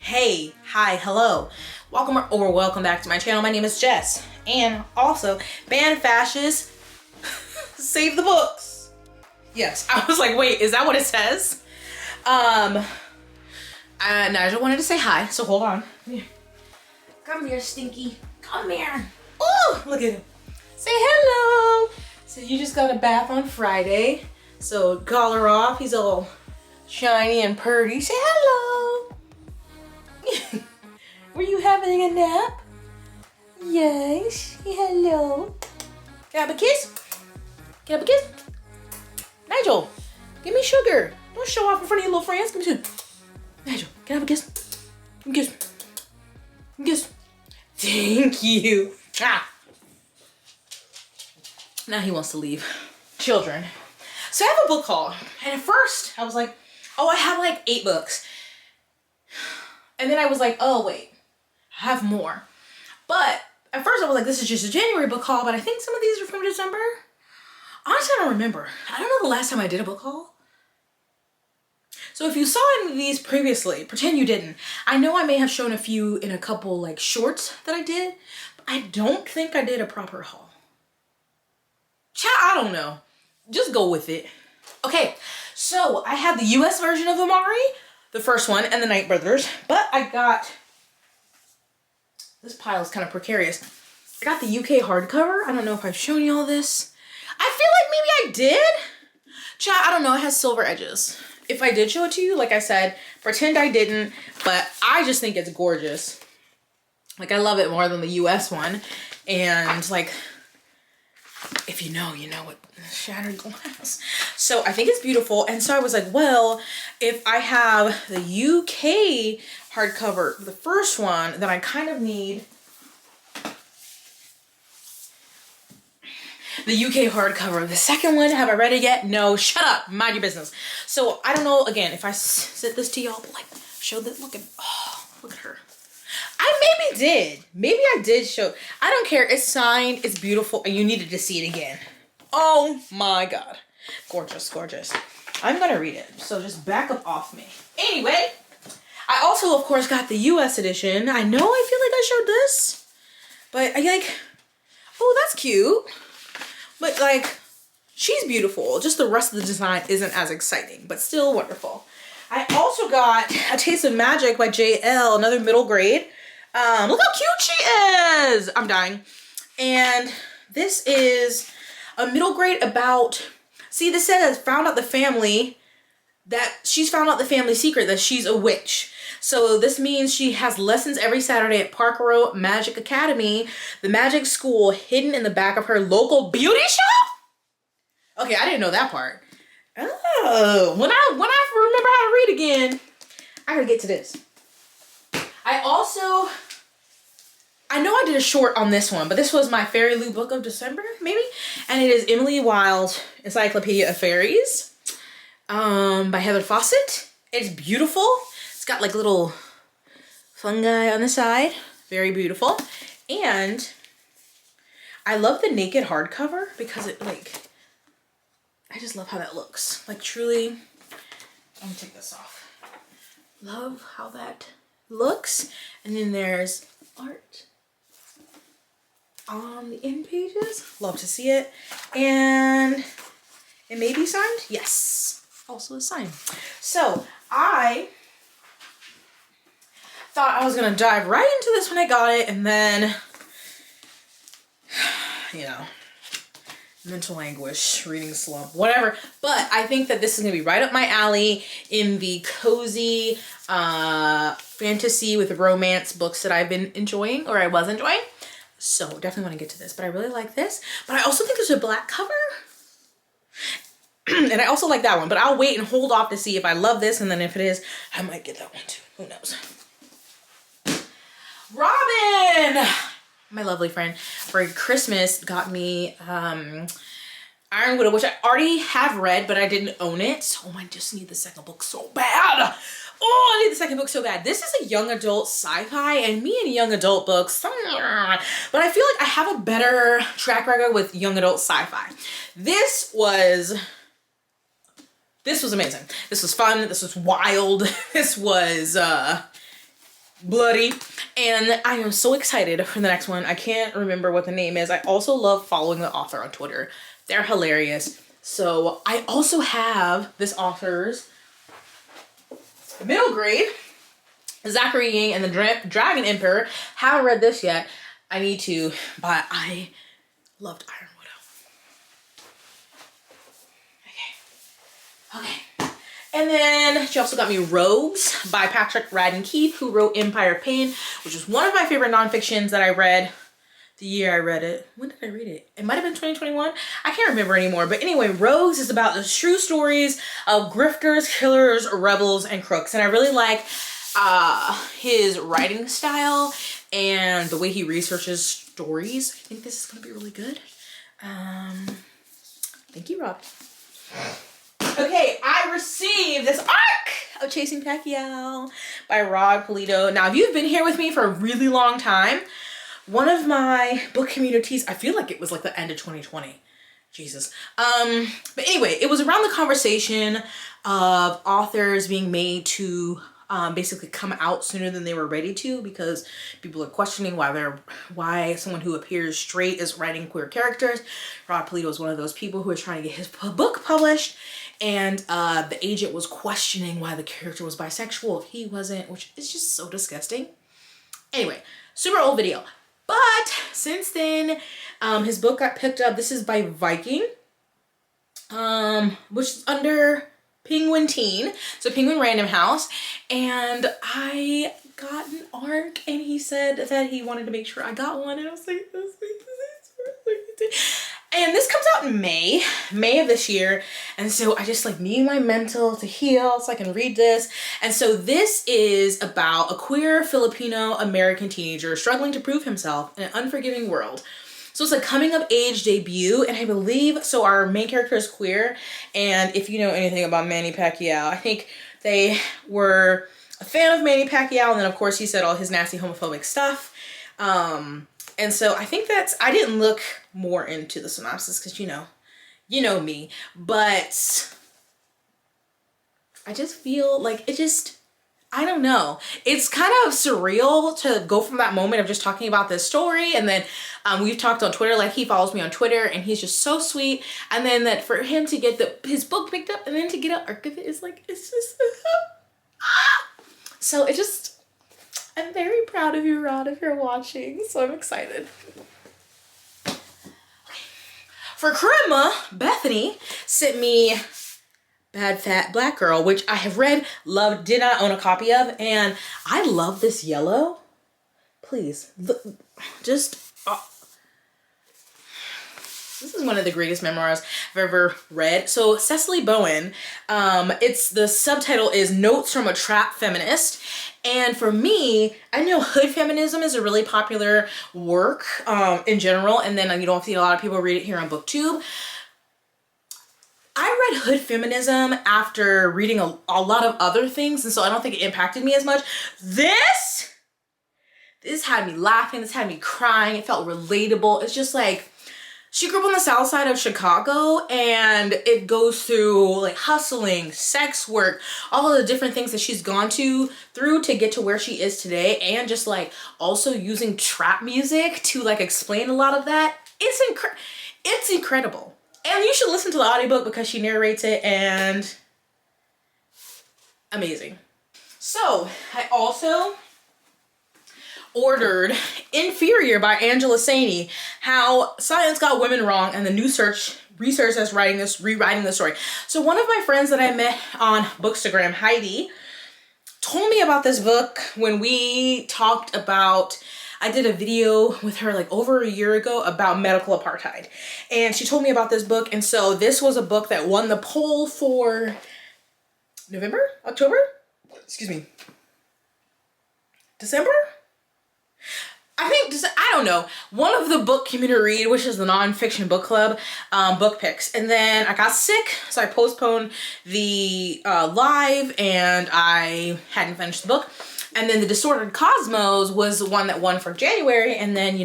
Hey, hi, hello. Welcome back to my channel. My name is Jess. And also, ban fascists, save the books. Yes, I was like, wait, is that what it says? Nigel wanted to say hi, so hold on. Come here, Stinky. Come here. Oh, look at him. Say hello. So you just got a bath on Friday. So collar off, he's all shiny and purty. Say hello. Were you having a nap? Yes. Hello. Can I have a kiss? Can I have a kiss? Nigel, give me sugar. Don't show off in front of your little friends. Give me sugar. Nigel, can I have a kiss? Give me a kiss. Give me a kiss. Thank you. Ah. Now he wants to leave. Children. So I have a book haul. And at first I was like, oh, I have like 8 books. And then I was like, oh wait, I have more. But at first I was like, this is just a January book haul, but I think some of these are from December. Honestly, I don't remember. I don't know the last time I did a book haul. So if you saw any of these previously, pretend you didn't. I know I may have shown a few in a couple like shorts that I did, but I don't think I did a proper haul. I don't know. Just go with it. Okay, so I have the US version of Amari, the first one, and the Night Brothers, but I got, this pile is kind of precarious. I got the UK hardcover. I don't know if I've shown you all this. I feel like maybe I did. I don't know, it has silver edges. If I did show it to you, like I said, pretend I didn't, but I just think it's gorgeous. Like, I love it more than the US one. And like, if you know, you know what shattered glass. So I think it's beautiful. And so I was like, well, if I have the UK hardcover, the first one, then I kind of need the UK hardcover. The second one, have I read it yet? No, shut up, mind your business. So I don't know, again, if I sent this to y'all, but like, show this, look at, oh, look at her. I maybe did. Maybe I did show. I don't care. It's signed. It's beautiful. And you needed to see it again. Oh my God. Gorgeous, gorgeous. I'm going to read it. So just back up off me. Anyway, I also, of course, got the US edition. I know I feel like I showed this. But I like, oh, that's cute. But like, she's beautiful. Just the rest of the design isn't as exciting, but still wonderful. I also got A Taste of Magic by JL, another middle grade. Look how cute she is. I'm dying. And this is a middle grade about, see, this says found out the family, that she's found out the family secret that she's a witch. So this means she has lessons every Saturday at Park Row Magic Academy, the magic school hidden in the back of her local beauty shop. Okay, I didn't know that part. Oh, when I remember how to read again, I gotta get to this. I know I did a short on this one, but this was my Fairy Lou book of December, maybe? And it is Emily Wilde's Encyclopedia of Fairies by Heather Fawcett. It's beautiful. It's got like little fungi on the side. Very beautiful. And I love the naked hardcover because it like, I just love how that looks. Like truly, let me take this off. Love how that looks. And then there's art on the end pages. Love to see it. And it may be signed. Yes, also a sign. So I thought I was gonna dive right into this when I got it, and then, you know, mental anguish, reading slump, whatever. But I think that this is gonna be right up my alley in the cozy fantasy with romance books that I've been enjoying, or I was enjoying. So definitely want to get to this, but I really like this. But I also think there's a black cover. And I also like that one, but I'll wait and hold off to see if I love this, and then if it is, I might get that one too. Who knows? Robin, my lovely friend, for Christmas got me Iron Widow, which I already have read, but I didn't own it. So I just need the second book so bad. Oh, I need the second book so bad. This is a young adult sci-fi, and me and young adult books, but I feel like I have a better track record with young adult sci-fi. This was amazing. This was fun. This was wild. This was bloody. And I am so excited for the next one. I can't remember what the name is. I also love following the author on Twitter. They're hilarious. So I also have this author's middle grade, Zachary Ying and the Dragon Emperor. Haven't read this yet. I need to, but I loved Iron Widow. Okay. And then she also got me Rogues by Patrick Radden Keefe, who wrote Empire of Pain, which is one of my favorite nonfictions that I read the year I read it. When did I read it? It might have been 2021. I can't remember anymore. But anyway, Rogues is about the true stories of grifters, killers, rebels, and crooks. And I really like his writing style and the way he researches stories. I think this is going to be really good. Thank you, Rob. Okay, I received this arc of Chasing Pacquiao by Rod Polito. Now, if you've been here with me for a really long time, one of my book communities, I feel like it was like the end of 2020. Jesus. But anyway, it was around the conversation of authors being made to basically come out sooner than they were ready to, because people are questioning why someone who appears straight is writing queer characters. Rod Polito was one of those people who was trying to get his book published, and the agent was questioning why the character was bisexual. He wasn't, which is just so disgusting. Anyway, super old video. But since then, his book got picked up. This is by Viking, which is under Penguin Teen, so Penguin Random House, and I got an arc, and he said that he wanted to make sure I got one, and I was like, and this comes out in May of this year, and so I just like need my mental to heal so I can read this. And so this is about a queer Filipino American teenager struggling to prove himself in an unforgiving world. So it's a coming of age debut, and I believe, so our main character is queer, and if you know anything about Manny Pacquiao, I think they were a fan of Manny Pacquiao, and then of course he said all his nasty homophobic stuff. And so I think I didn't look more into the synopsis because you know me, but I just feel like I don't know. It's kind of surreal to go from that moment of just talking about this story, and then we've talked on Twitter, like he follows me on Twitter, and he's just so sweet. And then that for him to get his book picked up and then to get an arc of it is like, it's just so I'm very proud of you, Rod, if you're watching. So I'm excited. For Charisma, Bethany sent me Bad Fat Black Girl, which I have read, loved, did not own a copy of, and I love this yellow. Please, look, this is one of the greatest memoirs I've ever read. So Cecily Bowen, the subtitle is Notes from a Trap Feminist. And for me, I know hood feminism is a really popular work in general, and then you don't see a lot of people read it here on BookTube. I read hood feminism after reading a lot of other things, and so I don't think it impacted me as much. This had me laughing, this had me crying, it felt relatable. It's just like, she grew up on the south side of Chicago, and it goes through like hustling, sex work, all of the different things that she's gone through to get to where she is today, and just like also using trap music to like explain a lot of that. It's incredible. And you should listen to the audiobook because she narrates it, and amazing. So I also ordered Inferior by Angela Saini, How Science Got Women Wrong and the New Research that's rewriting the story. So one of my friends that I met on Bookstagram, Heidi, told me about this book when we talked about, I did a video with her like over a year ago about medical apartheid, and she told me about this book. And so this was a book that won the poll for December? I don't know. One of the book community read, which is the nonfiction book club, book picks. And then I got sick, so I postponed the live, and I hadn't finished the book. And then the Disordered Cosmos was the one that won for January, and then,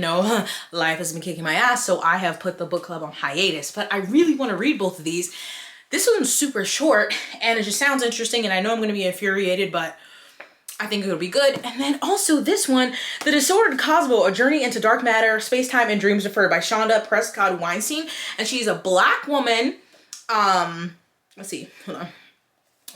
life has been kicking my ass, so I have put the book club on hiatus. But I really want to read both of these. This one's super short, and it just sounds interesting, and I know I'm going to be infuriated, but I think it'll be good. And then also this one, The Disordered Cosmo, A Journey into Dark Matter, Space-Time and Dreams Deferred by Shonda Prescott Weinstein. And she's a Black woman. Let's see, hold on.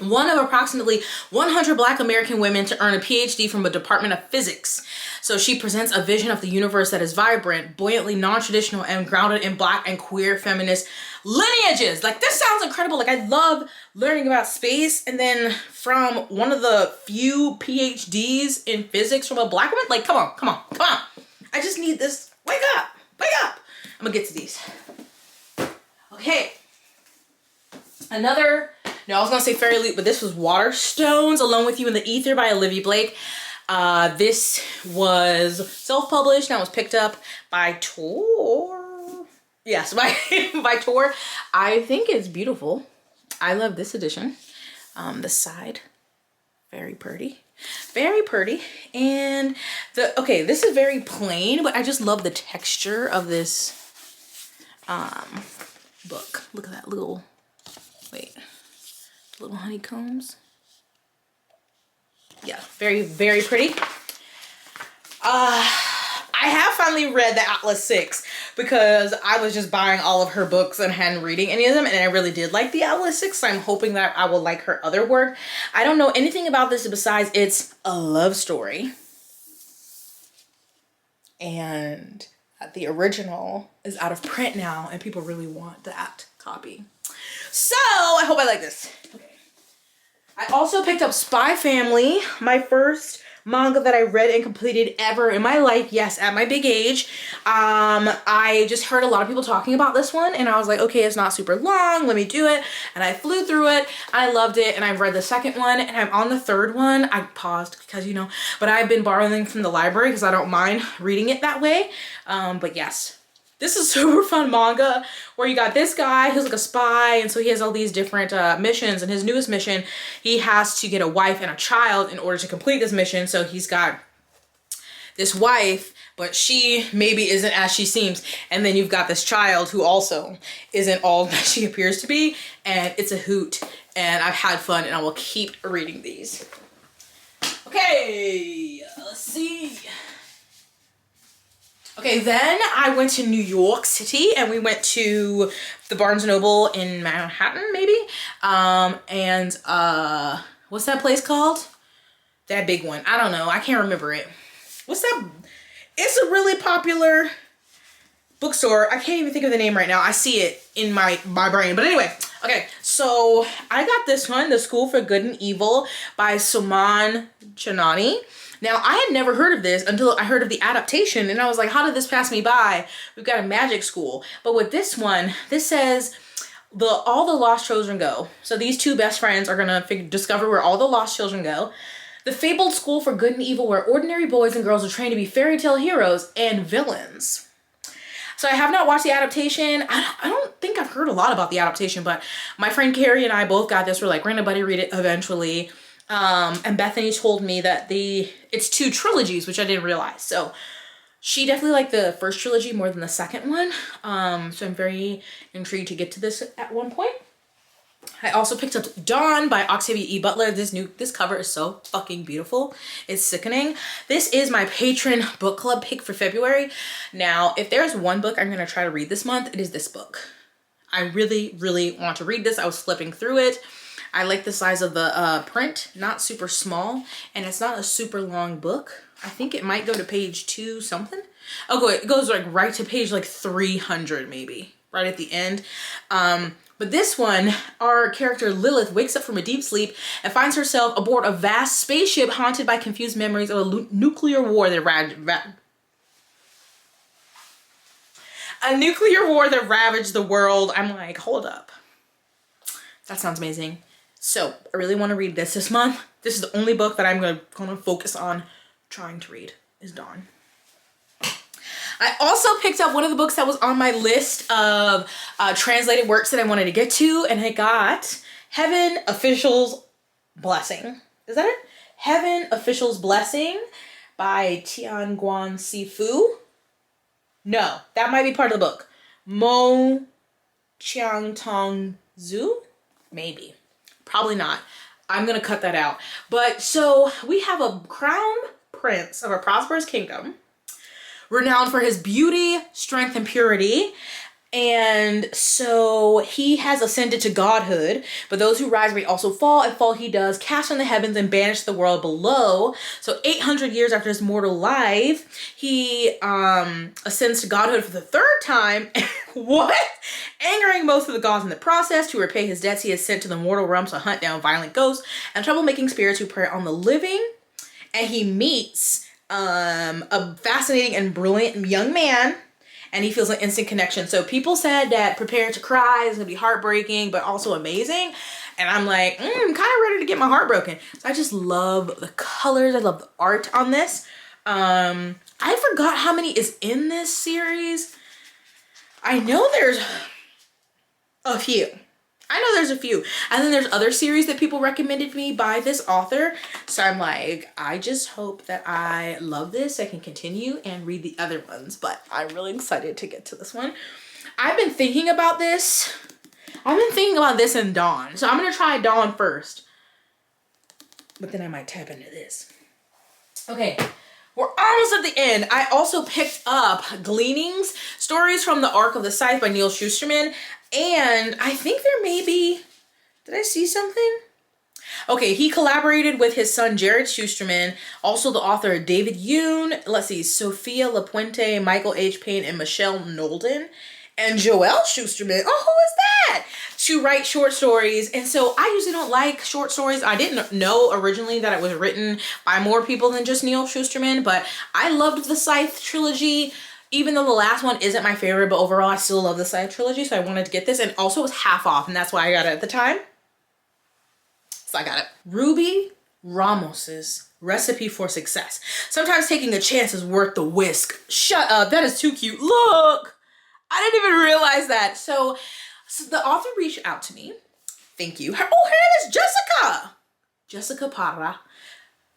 One of approximately 100 Black American women to earn a PhD from the Department of Physics. So she presents a vision of the universe that is vibrant, buoyantly non-traditional, and grounded in Black and queer feminist lineages. Like, this sounds incredible. Like, I love learning about space. And then from one of the few PhDs in physics from a Black woman. Like, come on, come on, come on. I just need this. Wake up, wake up. I'm gonna get to these. Okay. Another, no, I was gonna say Fairy Loot, but this was Waterstones, Alone with You in the Ether by Olivia Blake. This was self-published and it was picked up by Tor. Yes, by Tor. I think it's beautiful. I love this edition. The side, very pretty. Very pretty. And okay, this is very plain, but I just love the texture of this book. Look at that little, wait, little honeycombs. Yeah, very, very pretty. I have finally read the Atlas 6 because I was just buying all of her books and hadn't reading any of them, and I really did like the Atlas 6, so I'm hoping that I will like her other work. I don't know anything about this besides it's a love story. And the original is out of print now, and people really want that copy. So I hope I like this. Okay. I also picked up Spy Family, my first manga that I read and completed ever in my life. Yes, at my big age. I just heard a lot of people talking about this one, and I was like, okay, it's not super long, let me do it. And I flew through it. I loved it, and I've read the second one, and I'm on the third one. I paused because, you know, but I've been borrowing from the library because I don't mind reading it that way. But yes. This is super fun manga where you got this guy who's like a spy, and so he has all these different missions, and his newest mission, he has to get a wife and a child in order to complete this mission. So he's got this wife, but she maybe isn't as she seems, and then you've got this child who also isn't all that she appears to be, and it's a hoot, and I've had fun, and I will keep reading these. Okay, let's see. Okay, then I went to New York City, and we went to the Barnes & Noble in Manhattan, maybe? What's that place called? That big one. I don't know. I can't remember it. What's that? It's a really popular bookstore. I can't even think of the name right now. I see it in my brain. But anyway, okay. So I got this one, The School for Good and Evil by Suman Chanani. Now, I had never heard of this until I heard of the adaptation, and I was like, how did this pass me by? We've got a magic school. But with this one, this says, all the lost children go. So these two best friends are going to discover where all the lost children go. The fabled school for good and evil, where ordinary boys and girls are trained to be fairy tale heroes and villains. So I have not watched the adaptation. I don't think I've heard a lot about the adaptation, but my friend Carrie and I both got this. We're like, we're going to buddy read it eventually. And Bethany told me that it's 2 trilogies, which I didn't realize. So she definitely liked the first trilogy more than the second one. So I'm very intrigued to get to this at one point. I also picked up Dawn by Octavia E. Butler. This cover is so fucking beautiful. It's sickening. This is my patron book club pick for February. Now, if there's one book I'm going to try to read this month, it is this book. I really, really want to read this. I was flipping through it. I like the size of the print, not super small, and it's not a super long book. I think it might go to page 2 something. Oh, it goes like right to page like 300 maybe, right at the end. But this one, our character Lilith wakes up from a deep sleep and finds herself aboard a vast spaceship haunted by confused memories of a nuclear war that ravaged the world. I'm like, hold up. That sounds amazing. So I really want to read this month. This is the only book that I'm going to focus on trying to read is Dawn. I also picked up one of the books that was on my list of translated works that I wanted to get to, and I got Heaven Official's Blessing. Is that it? Heaven Official's Blessing by Tianguan Sifu. No, that might be part of the book. Mo Chiang Tong Zhu? Maybe. Probably not. I'm gonna cut that out. But so we have a crown prince of a prosperous kingdom, renowned for his beauty, strength, and purity. And so he has ascended to godhood, but those who rise may also fall, and fall he does, cast from the heavens and banish the world below. So 800 years after his mortal life, he ascends to godhood for the third time. What? Angering most of the gods in the process. To repay his debts, he is sent to the mortal realms to hunt down violent ghosts and troublemaking spirits who prey on the living. And he meets a fascinating and brilliant young man, and he feels an instant connection. So people said that prepare to cry, it's gonna be heartbreaking, but also amazing. And I'm like, I'm kind of ready to get my heart broken. So I just love the colors. I love the art on this. I forgot how many is in this series. I know there's a few. And then there's other series that people recommended me by this author. So I'm like, I just hope that I love this. I can continue and read the other ones, but I'm really excited to get to this one. I've been thinking about this. And Dawn. So I'm gonna try Dawn first, but then I might tap into this. Okay. We're almost at the end. I also picked up Gleanings, Stories from the Ark of the Scythe by Neil Shusterman. And I think there may be, did I see something? Okay, he collaborated with his son, Jared Shusterman, also the author David Yoon, let's see, Sophia LaPuente, Michael H. Payne, and Michelle Nolden, and Joelle Shusterman. Oh, who is that? To write short stories. And so I usually don't like short stories. I didn't know originally that it was written by more people than just Neil Shusterman, but I loved the Scythe trilogy. Even though the last one isn't my favorite, but overall I still love the Scythe trilogy, so I wanted to get this. And also it was half off, and that's why I got it at the time. So I got it. Ruby Ramos's Recipe for Success. Sometimes taking a chance is worth the risk. Shut up, that is too cute. Look, I didn't even realize that. So the author reached out to me. Thank you. Her name is Jessica. Jessica Parra.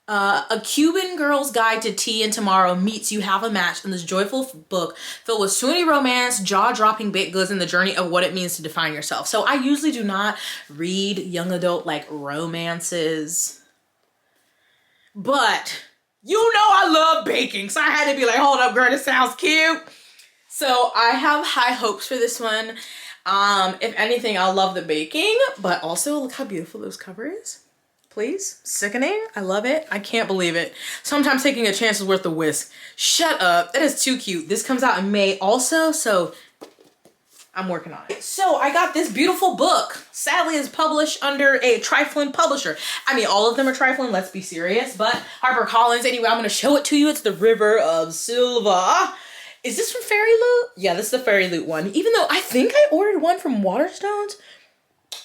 A Cuban Girl's Guide to Tea and Tomorrow meets You Have a Match in this joyful book filled with swoony romance, jaw-dropping baked goods, and the journey of what it means to define yourself. So I usually do not read young adult like romances, but you know I love baking, so I had to be like, hold up girl, this sounds cute. So I have high hopes for this one. If anything, I'll love the baking, but also look how beautiful this cover is. Please, sickening. I love it. I can't believe it. Sometimes taking a chance is worth the risk. Shut up. That is too cute. This comes out in May also, so I'm working on it. So I got this beautiful book. Sadly, it's published under a trifling publisher. I mean, all of them are trifling, let's be serious, but HarperCollins. Anyway, I'm gonna show it to you. It's The River of Silva. Is this from Fairy Loot? Yeah, this is the Fairy Loot one. Even though I think I ordered one from Waterstones.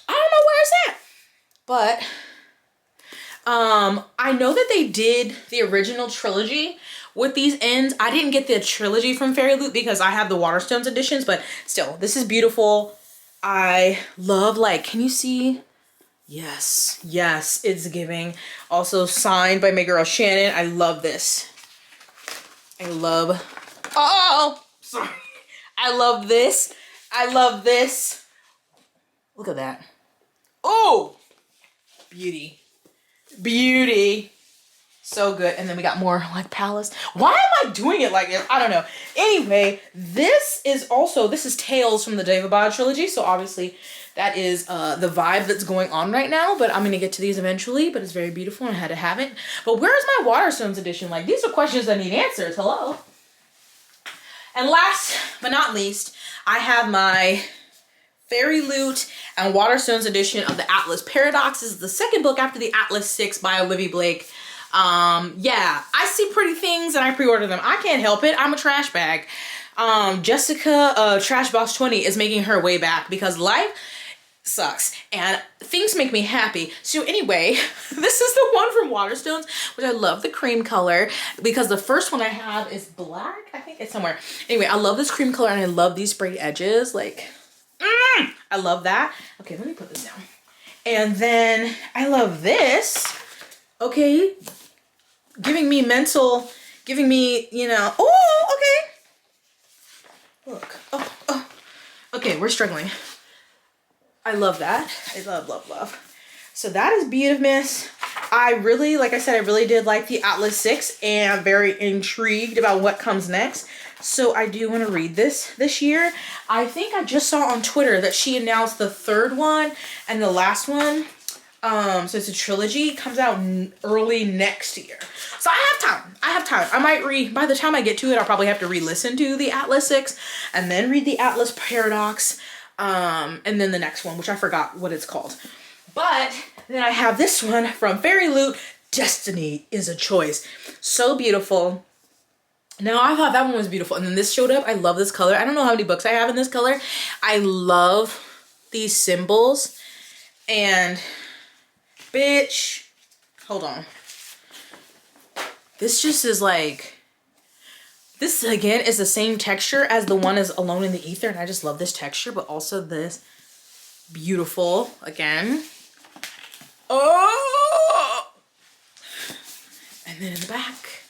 I don't know where it's at, but I know that they did the original trilogy with these ends. I didn't get the trilogy from Fairy Loot because I have the Waterstones editions, but still, this is beautiful. I love, like, can you see? Yes, yes, it's giving. Also signed by my girl Shannon. I love this. I love, oh, sorry. I love this. I love this. Look at that. Oh, beauty. Beauty. So good. And then we got more like palace. Why am I doing it like this? I don't know. Anyway, this is Tales from the Devabad trilogy. So obviously that is the vibe that's going on right now, but I'm going to get to these eventually, but it's very beautiful and I had to have it. But where's my Waterstones edition? Like, these are questions that need answers. Hello. And last but not least, I have my Fairy Loot and Waterstones edition of the Atlas Paradox. This is the second book after the Atlas 6 by Olivia Blake. Yeah, I see pretty things and I pre-order them. I can't help it. I'm a trash bag. Jessica, Trash Box 20 is making her way back because life sucks and things make me happy. So anyway, this is the one from Waterstones, which I love the cream color because the first one I have is black. I think it's somewhere. Anyway, I love this cream color and I love these sprayed edges. Like, I love that. Okay, let me put this down. And then I love this. Okay, giving me, you know, oh, okay. Look, oh. Okay, we're struggling. I love that. I love. So that is Beat of Mist. I really, like I said, I really did like the Atlas 6 and I'm very intrigued about what comes next. So I do want to read this year. I think I just saw on Twitter that she announced the third one and the last one. So it's a trilogy, comes out early next year. So I have time. I might read, by the time I get to it, I'll probably have to re-listen to the Atlas 6 and then read the Atlas Paradox. And then the next one, which I forgot what it's called. But then I have this one from Fairy Loot, Destiny is a Choice. So beautiful. Now I thought that one was beautiful. And then this showed up. I love this color. I don't know how many books I have in this color. I love these symbols. And bitch, hold on. This just is like, this again is the same texture as the one is Alone in the Ether. And I just love this texture, but also this beautiful again. Oh! And then in the back.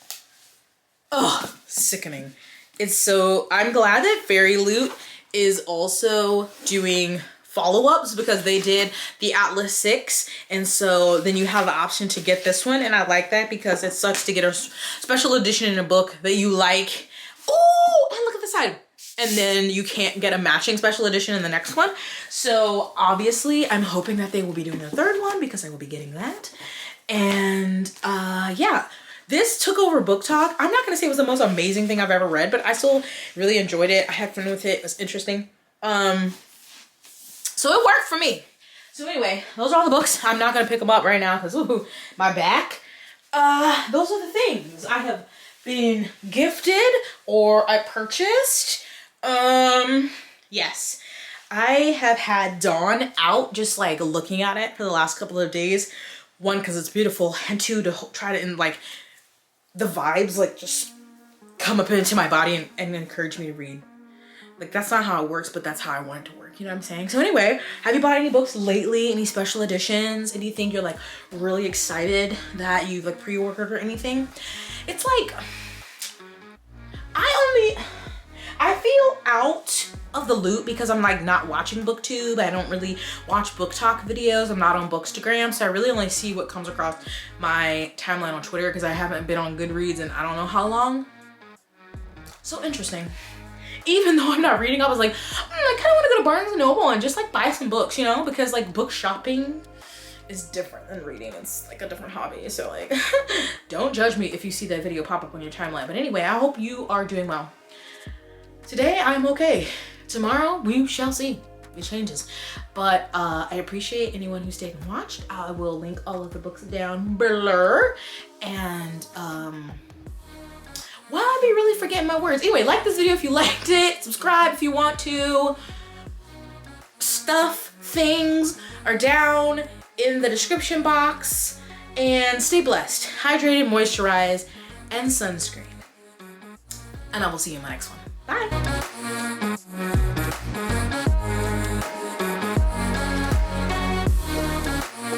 Oh, sickening. It's so, I'm glad that Fairy Loot is also doing follow-ups because they did the Atlas 6 and so then you have the option to get this one and I like that because it sucks to get a special edition in a book that you like. Oh, and look at the side. And then you can't get a matching special edition in the next one. So obviously I'm hoping that they will be doing a third one because I will be getting that. And yeah, this took over Book Talk. I'm not gonna say it was the most amazing thing I've ever read, but I still really enjoyed it. I had fun with it, it was interesting. So it worked for me. So anyway, those are all the books. I'm not gonna pick them up right now because my back. Those are the things I have been gifted or I purchased. Yes, I have had Dawn out just like looking at it for the last couple of days. One, because it's beautiful, and two, to try to like the vibes like just come up into my body and encourage me to read. Like that's not how it works, but that's how I want it to work. You know what I'm saying? So anyway, have you bought any books lately? Any special editions? Anything you're like really excited that you've like pre-ordered or anything? It's like, I feel out of the loop because I'm like not watching BookTube. I don't really watch Book Talk videos. I'm not on Bookstagram. So I really only see what comes across my timeline on Twitter because I haven't been on Goodreads in I don't know how long. So interesting. Even though I'm not reading, I was like, I kind of want to go to Barnes & Noble and just like buy some books, you know, because like book shopping is different than reading. It's like a different hobby. So like, don't judge me if you see that video pop up on your timeline. But anyway, I hope you are doing well. Today, I'm okay. Tomorrow, we shall see. It changes. But I appreciate anyone who stayed and watched. I will link all of the books down below. And well, I'll be really forgetting my words. Anyway, like this video if you liked it. Subscribe if you want to. Stuff, things are down in the description box. And stay blessed. Hydrated, moisturize, and sunscreen. And I will see you in my next one. Bye.